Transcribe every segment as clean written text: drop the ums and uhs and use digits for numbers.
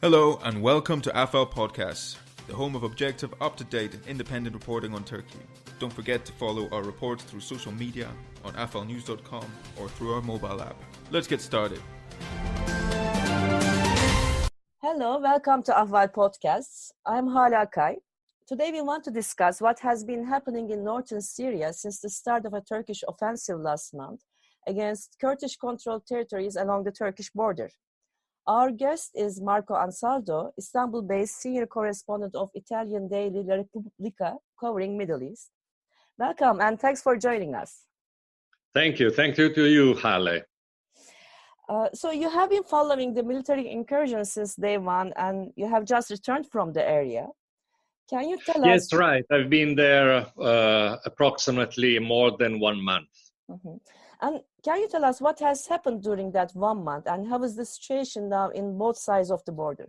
Hello and welcome to AFAL Podcasts, the home of objective, up-to-date, independent reporting on Turkey. Don't forget to follow our reports through social media, on afalnews.com or through our mobile app. Let's get started. Hello, welcome to AFAL Podcasts. I'm Hala Akay. Today we want to discuss what has been happening in northern Syria since the start of a Turkish offensive last month against Kurdish-controlled territories along the Turkish border. Our guest is Marco Ansaldo, Istanbul-based senior correspondent of Italian daily Repubblica, covering Middle East. Welcome and thanks for joining us. Thank you. Thank you to you, Hale. So you have been following the military incursion since day one and you have just returned from the area. Can you tell us? Yes, right. I've been there approximately more than 1 month. Mm-hmm. And can you tell us what has happened during that 1 month and how is the situation now in both sides of the border?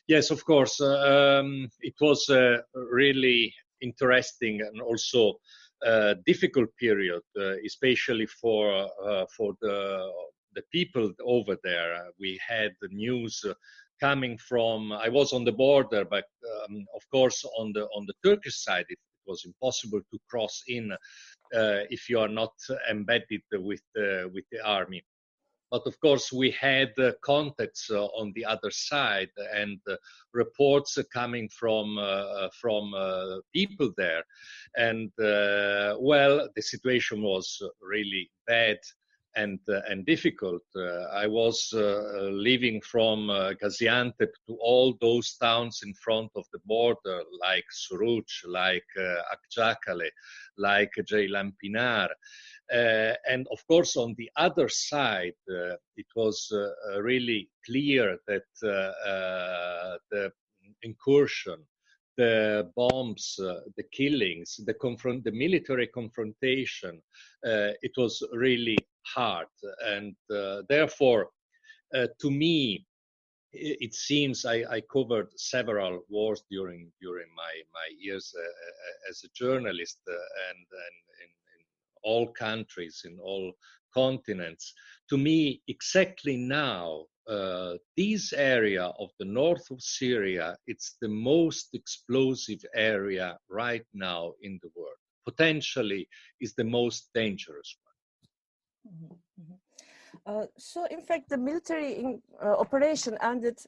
Yes, of course. It was a really interesting and also difficult period, especially for the people over there. We had the news coming from. I was on the border, but of course on the Turkish side, it was impossible to cross in if you are not embedded with the army. But of course, we had contacts on the other side and reports coming from people there. And well, the situation was really bad and difficult. I was leaving from Gaziantep to all those towns in front of the border, like Suruc, like Akçakale, like Ceylan Pinar. And of course, on the other side, it was really clear that the incursion, the bombs, the killings, the military confrontation, it was really hard. And therefore, to me, it seems I covered several wars during my years as a journalist and in all countries, in all continents. To me, exactly now, this area of the north of Syria, it's the most explosive area right now in the world. Potentially is the most dangerous one. Mm-hmm. Mm-hmm. So, in fact, the military operation ended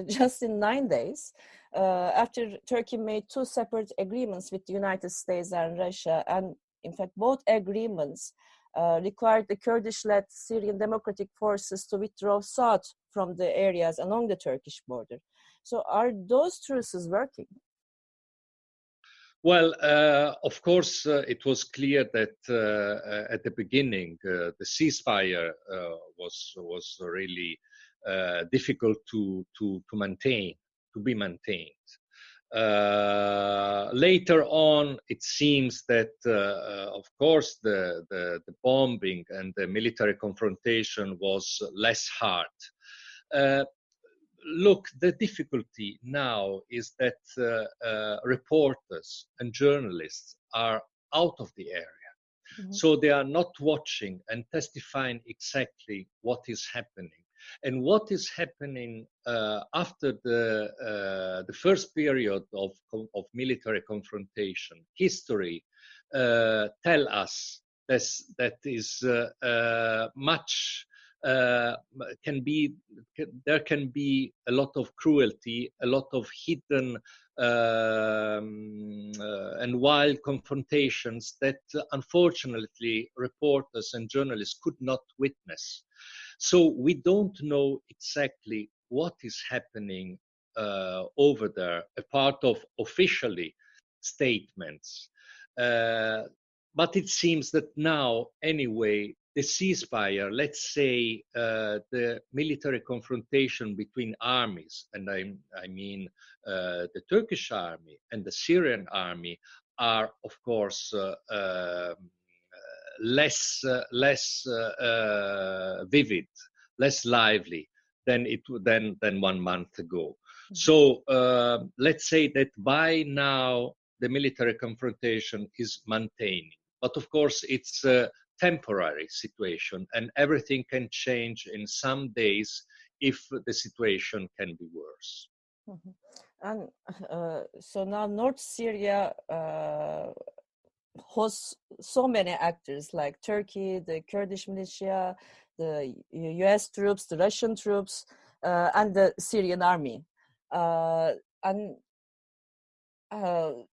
just in 9 days after Turkey made 2 separate agreements with the United States and Russia. And in fact, both agreements required the Kurdish-led Syrian Democratic Forces to withdraw south from the areas along the Turkish border. So are those truces working? Well, of course, it was clear that at the beginning, the ceasefire was really difficult to maintain, to be maintained. Later on, it seems that, of course, the bombing and the military confrontation was less hard. Look, the difficulty now is that reporters and journalists are out of the area. Mm-hmm. So they are not watching and testifying exactly what is happening. And what is happening after the first period of military confrontation, history tell us that is much. There can be a lot of cruelty, a lot of hidden and wild confrontations that unfortunately reporters and journalists could not witness. So we don't know exactly what is happening over there, apart of officially statements. But it seems that now, anyway, the ceasefire, let's say the military confrontation between armies, and I mean the Turkish army and the Syrian army, are of course less vivid, less lively than 1 month ago. Mm-hmm. So let's say that by now the military confrontation is maintaining, but of course it's temporary situation, and everything can change in some days if the situation can be worse. Mhm. And so now North Syria hosts so many actors like Turkey, the Kurdish militia, the US troops, the Russian troops, and the Syrian army. And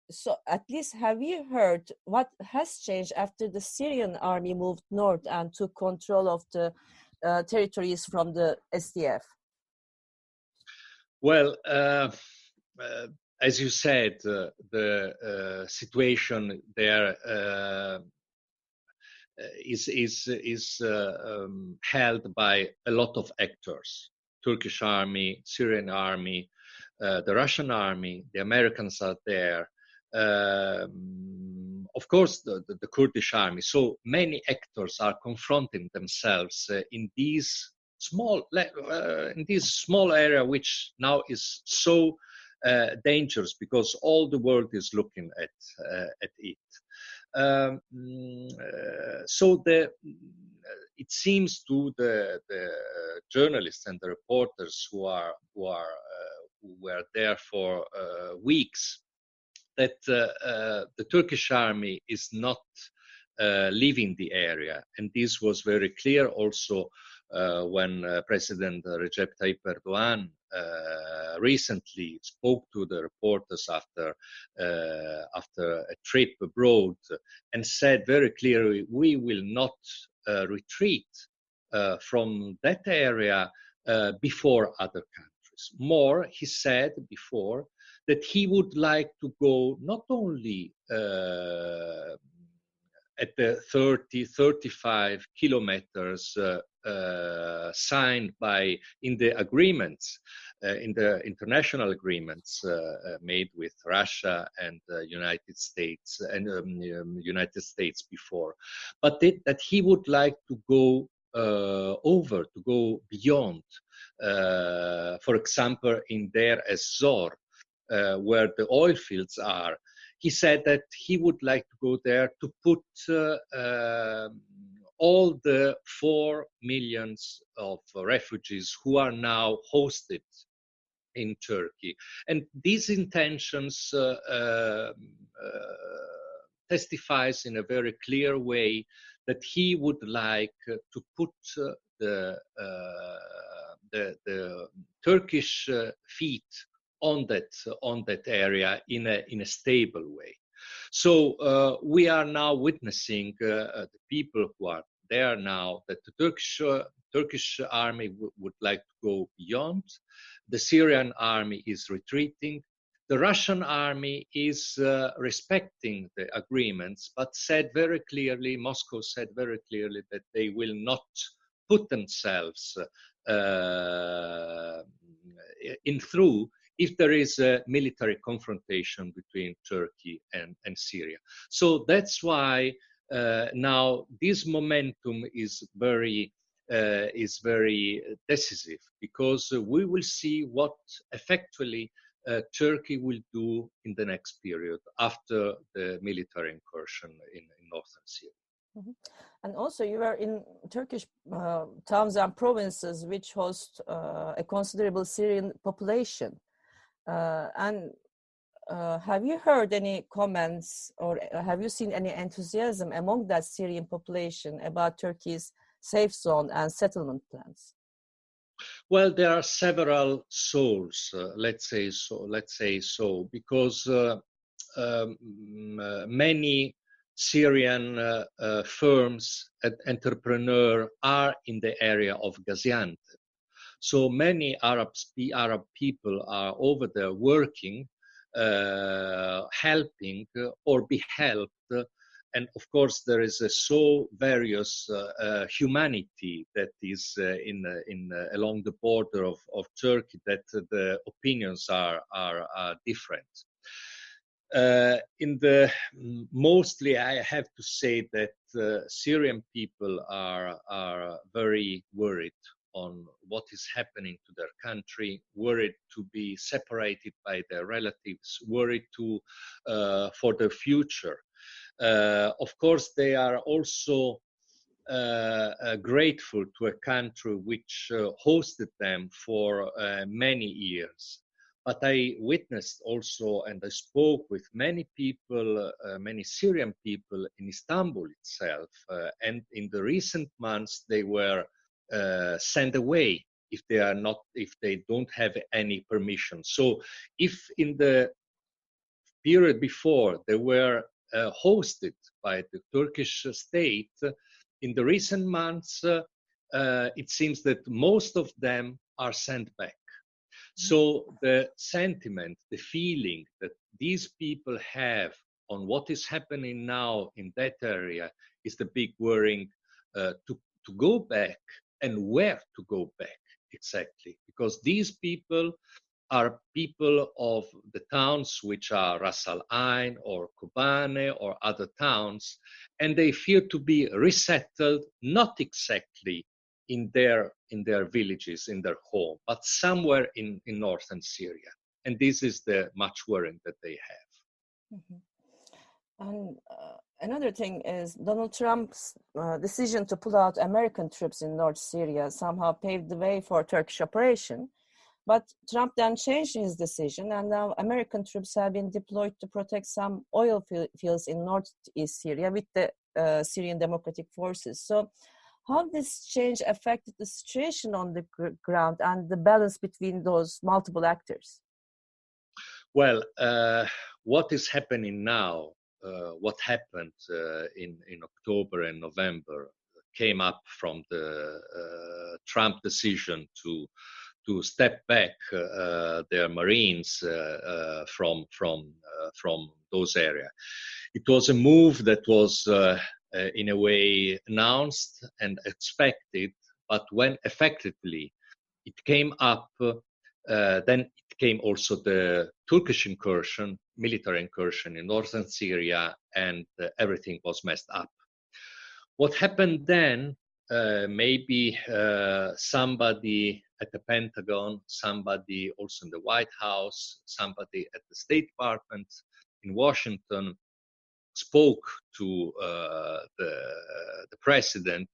so at least have you heard what has changed after the Syrian army moved north and took control of the territories from the SDF? Well, as you said, the situation there is held by a lot of actors: Turkish army, Syrian army, the Russian army, the Americans are there. Of course, the Kurdish army. So many actors are confronting themselves in these small area, which now is so dangerous because all the world is looking at it. So it seems to the journalists and the reporters who were there for weeks that the Turkish army is not leaving the area, and this was very clear also when President Recep Tayyip Erdogan recently spoke to the reporters after a trip abroad and said very clearly, we will not retreat from that area before other countries. More, he said before that he would like to go not only at the 35 kilometers signed in the agreements, in the international agreements made with Russia and United States before, but that he would like to go beyond, for example, in Deir ez-Zor, where the oil fields are. He said that he would like to go there to put all the 4 million of refugees who are now hosted in Turkey. And these intentions testifies in a very clear way that he would like to put the Turkish feet on that area in a stable way. So we are now witnessing the people who are there now that the Turkish army would like to go beyond. The Syrian army is retreating. The Russian army is respecting the agreements, but Moscow said very clearly that they will not put themselves in through if there is a military confrontation between Turkey and Syria. So that's why now this momentum is very decisive, because we will see what effectively Turkey will do in the next period after the military incursion in northern Syria. Mm-hmm. And also you were in Turkish towns and provinces which host a considerable Syrian population. Have you heard any comments or have you seen any enthusiasm among that Syrian population about Turkey's safe zone and settlement plans? Well, there are several souls, let's say so, because many Syrian firms and entrepreneurs are in the area of Gaziantep. So many Arab people are over there working, helping or be helped. And of course, there is so various humanity that is along the border of Turkey that the opinions are different. Mostly, I have to say that Syrian people are very worried on what is happening to their country, worried to be separated by their relatives, worried for their future. Of course, they are also grateful to a country which hosted them for many years. But I witnessed also, and I spoke with many people, many Syrian people in Istanbul itself, and in the recent months they were sent away if they don't have any permission. So if in the period before they were hosted by the Turkish state, in the recent months it seems that most of them are sent back. So the sentiment, the feeling that these people have on what is happening now in that area is the big worrying to go back, and where to go back exactly, because these people are people of the towns which are Ras Al Ain or Kobane or other towns, and they fear to be resettled, not exactly in their villages, in their home, but somewhere in northern Syria. And this is the much worrying that they have. Mm-hmm. And another thing is Donald Trump's decision to pull out American troops in North Syria somehow paved the way for Turkish operation. But Trump then changed his decision, and now American troops have been deployed to protect some oil fields in northeast Syria with the Syrian Democratic Forces. So how this change affected the situation on the ground and the balance between those multiple actors? Well, what is happening now, what happened in October and November came up from the Trump decision to step back their Marines from those areas. It was a move that was in a way announced and expected, but when effectively it came up, then it came also the Turkish incursion, military incursion in northern Syria, and everything was messed up. What happened then, maybe somebody at the Pentagon, somebody also in the White House, somebody at the State Department in Washington spoke to the president,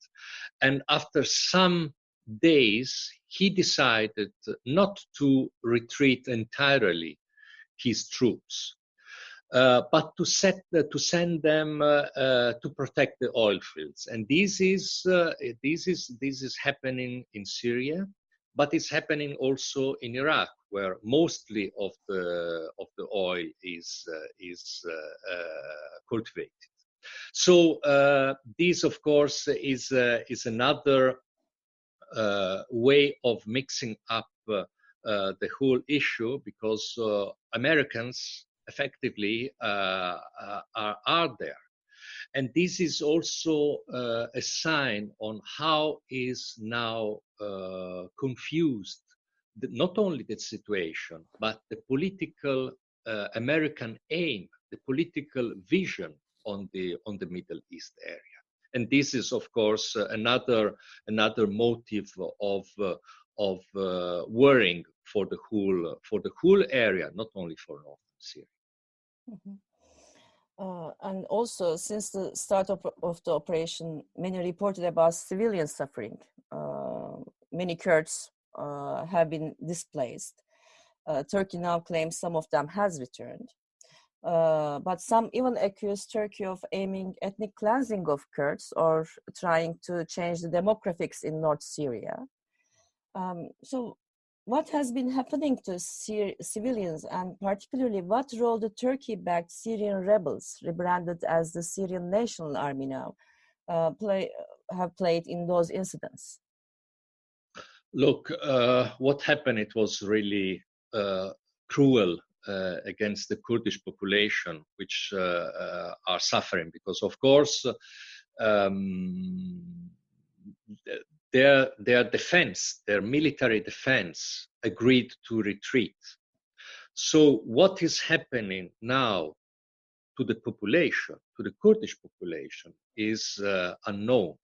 and after some days he decided not to retreat entirely his troops, but to send them to protect the oil fields. And this is happening in Syria, but it's happening also in Iraq, where mostly of the oil is cultivated. So this, of course, is another way of mixing up the whole issue, because Americans effectively are there. And this is also a sign on how is now confused not only the situation, but the political American aim, the political vision on the Middle East area. And this is, of course, another motive of worrying for the whole area, not only for northern Syria. Mm-hmm. And also, since the start of the operation, many reported about civilian suffering. Many Kurds have been displaced. Turkey now claims some of them has returned. But some even accuse Turkey of aiming ethnic cleansing of Kurds or trying to change the demographics in North Syria. So what has been happening to civilians, and particularly what role the Turkey-backed Syrian rebels, rebranded as the Syrian National Army now, have played in those incidents? Look, what happened, it was really cruel against the Kurdish population, which are suffering because, of course, their defense, their military defense, agreed to retreat. So what is happening now to the population, to the Kurdish population, is unknown.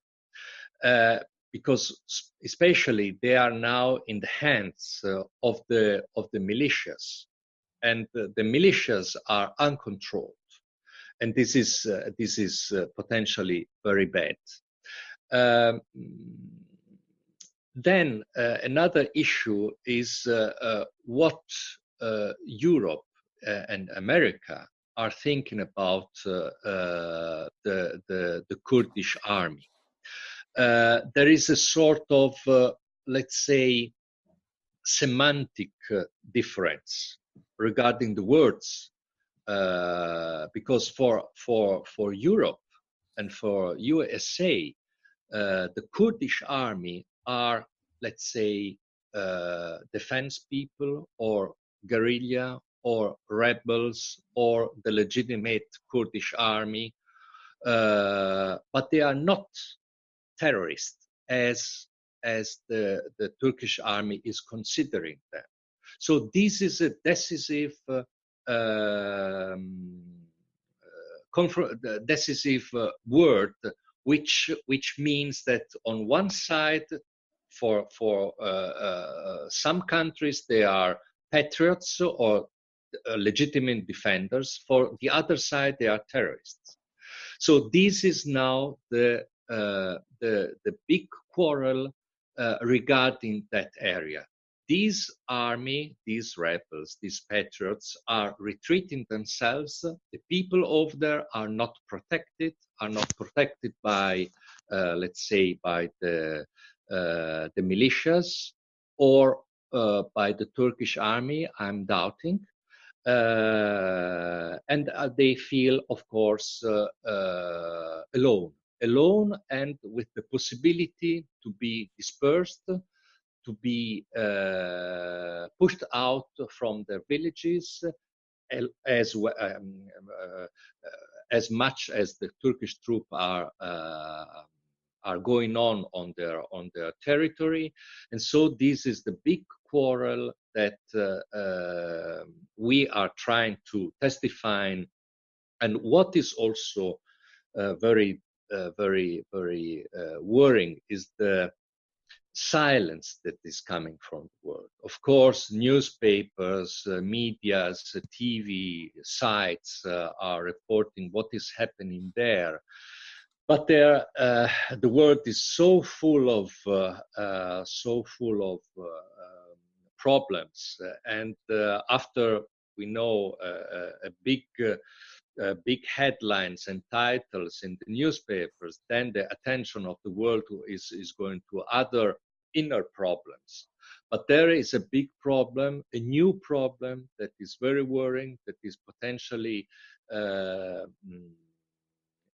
Because especially they are now in the hands of the militias, and the militias are uncontrolled, and this is potentially very bad. Um, then another issue is what Europe and America are thinking about the Kurdish army. There is a sort of, let's say, semantic difference regarding the words, because for Europe and for USA, the Kurdish army are, let's say, defense people or guerrilla or rebels or the legitimate Kurdish army, but they are not terrorists as the Turkish army is considering them. So this is a decisive word, which means that on one side, for some countries they are patriots or legitimate defenders. For the other side, they are terrorists. So this is now the big quarrel regarding that area. These army, these rebels, these patriots are retreating themselves. The people over there are not protected by, let's say, by the militias or by the Turkish army. I'm doubting. And they feel, of course, alone and with the possibility to be dispersed, to be pushed out from their villages, as much as the Turkish troops are going on their territory. And so this is the big quarrel that we are trying to testify. And what is also very worrying is the silence that is coming from the world. Of course, newspapers, medias, TV sites are reporting what is happening there. But there, the world is so full of problems, and after we know big headlines and titles in the newspapers, then the attention of the world is going to other inner problems. But there is a big problem, a new problem that is very worrying, that is potentially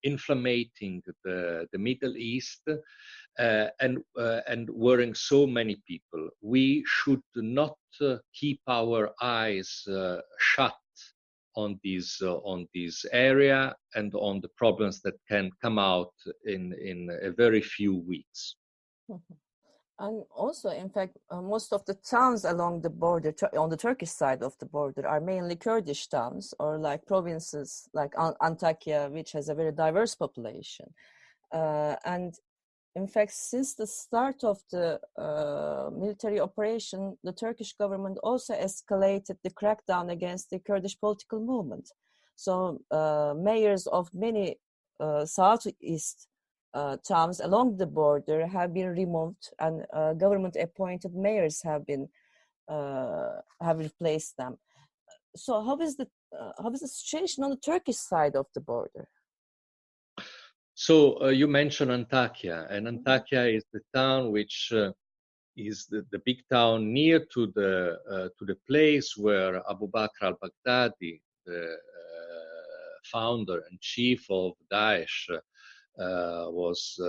inflammating the Middle East and worrying so many people. We should not keep our eyes shut on this area and on the problems that can come out in a very few weeks. And also, in fact, most of the towns along the border, on the Turkish side of the border, are mainly Kurdish towns or like provinces like Antakya, which has a very diverse population. And in fact, since the start of the military operation, the Turkish government also escalated the crackdown against the Kurdish political movement. So mayors of many southeast towns along the border have been removed, and government-appointed mayors have replaced them. So how is the situation on the Turkish side of the border? So you mentioned Antakya, and Antakya is the town which is the big town near to the place where Abu Bakr al-Baghdadi, the founder and chief of Daesh, was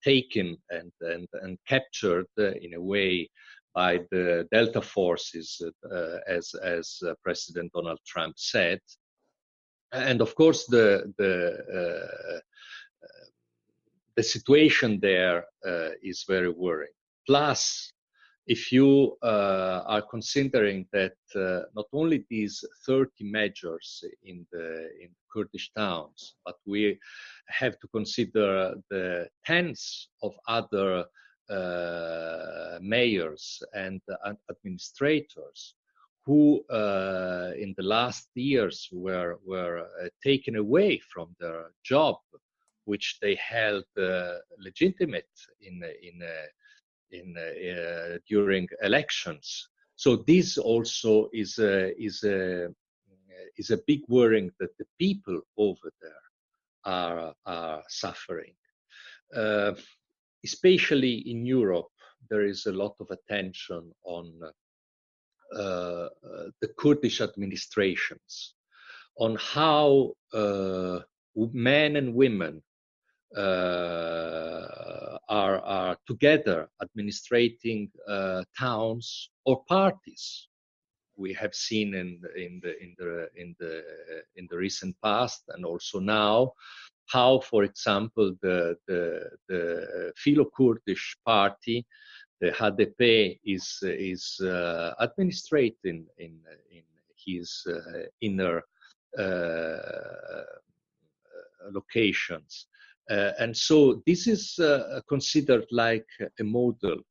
taken and captured in a way by the Delta forces, as President Donald Trump said. And of course, the situation there is very worrying. Plus, if you are considering that not only these 30 measures in Kurdish towns, but we have to consider the tens of other mayors and administrators who in the last years were taken away from their job which they held legitimate during elections. So this also is a big worrying that the people over there are suffering. Especially in Europe, there is a lot of attention on the Kurdish administrations, on how men and women are together administrating towns or parties. We have seen in the recent past and also now how, for example, the Philo-Kurdish party, the HDP, is administrating in his inner locations. And so this is considered like a model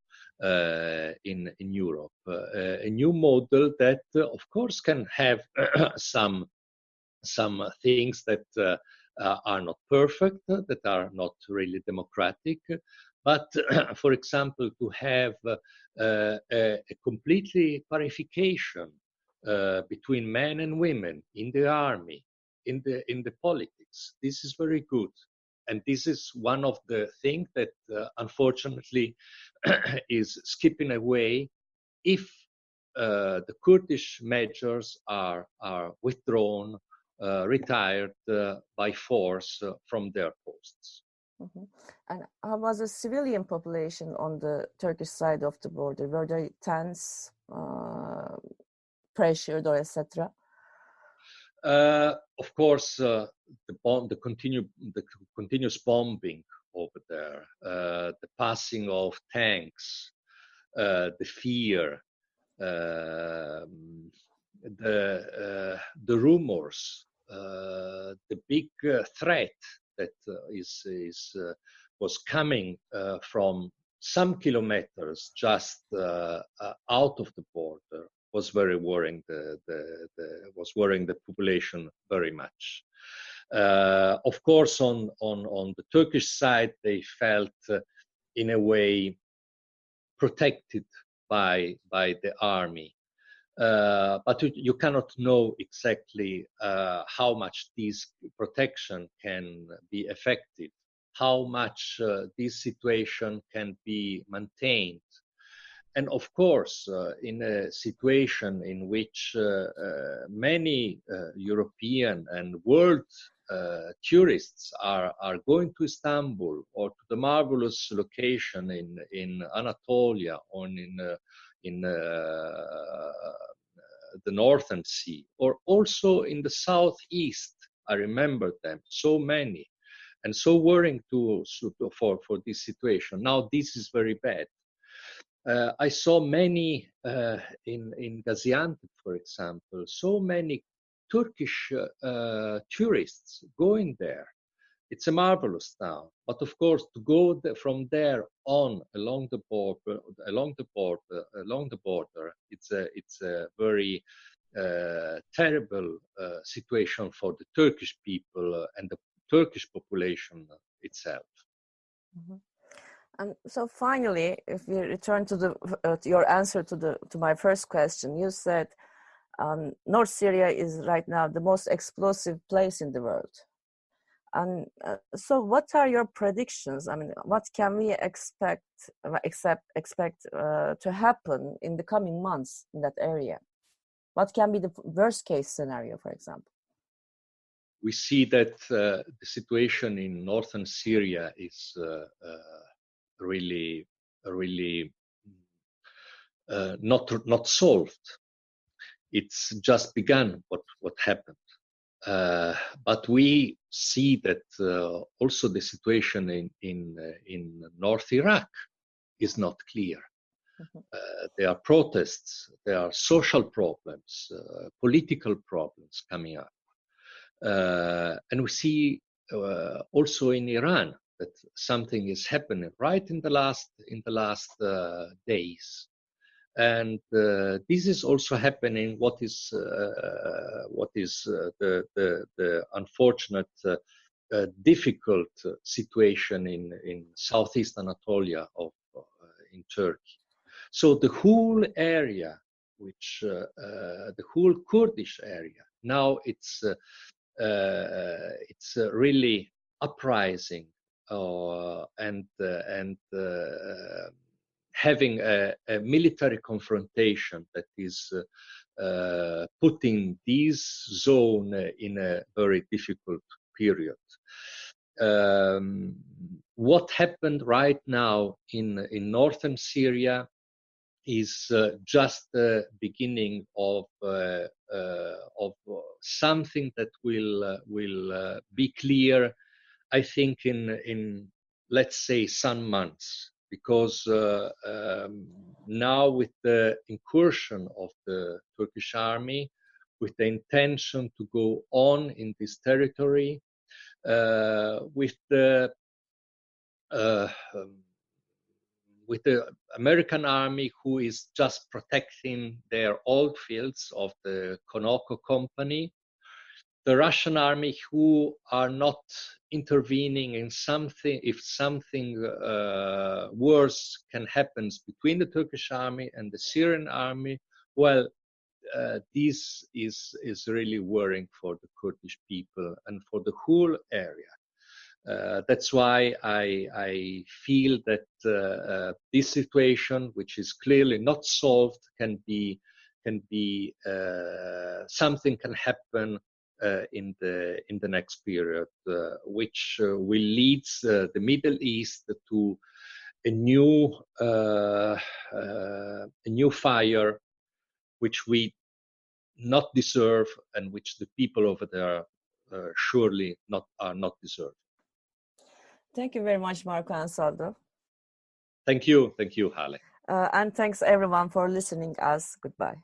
in Europe, a new model that, of course, can have some things that are not perfect, that are not really democratic. But, for example, to have a completely parification between men and women in the army, in the politics, this is very good. And this is one of the things that, unfortunately, is skipping away if the Kurdish measures are withdrawn, retired by force from their posts. Mm-hmm. And how was the civilian population on the Turkish side of the border? Were they tense, pressured, or etc.? Of course, the continuous bombing over there, the passing of tanks, the fear, the rumors, the big threat that was coming from some kilometers just out of the border was very worrying. Was worrying the population very much. Of course, on the Turkish side, they felt in a way protected by the army. But you cannot know exactly how much this protection can be effective, how much this situation can be maintained. And of course, in a situation in which many European and world tourists are going to Istanbul or to the marvelous location in Anatolia or in the Northern Sea, or also in the southeast. I remember them, so many, and so worrying for this situation. Now this is very bad. I saw many in Gaziantep, for example, so many Turkish tourists going there. It's a marvelous town, but of course, to go from there on along the border, it's a very terrible situation for the Turkish people and the Turkish population itself. Mm-hmm. And so finally, if we return to your answer to my first question, you said North Syria is right now the most explosive place in the world. And so what are your predictions? I mean, what can we expect to happen in the coming months in that area? What can be the worst case scenario, for example? We see that the situation in northern Syria is really not solved. It's just begun what happened. But we see that also the situation in North Iraq is not clear. Mm-hmm. There are protests, there are social problems, political problems coming up. And we see also in Iran that something is happening right in the last days. And this is also happening. What is the unfortunate difficult situation in southeast Anatolia in Turkey. So the whole area, the whole Kurdish area, now it's really uprising and having a military confrontation that is putting this zone in a very difficult period. What happened right now in northern Syria is just the beginning of something that will be clear, I think, in let's say some months, because now with the incursion of the Turkish army, with the intention to go on in this territory, with the American army, who is just protecting their old fields of the Conoco company, the Russian army, who are not intervening in something, if something worse can happen between the Turkish army and the Syrian army. Well, this is really worrying for the Kurdish people and for the whole area. That's why I feel that this situation, which is clearly not solved, can be something can happen in the next period, which will lead the Middle East to a new fire, which we not deserve, and which the people over there surely are not deserving. Thank you very much, Marco Ansaldo. Thank you, Hale. And thanks everyone for listening us. Goodbye.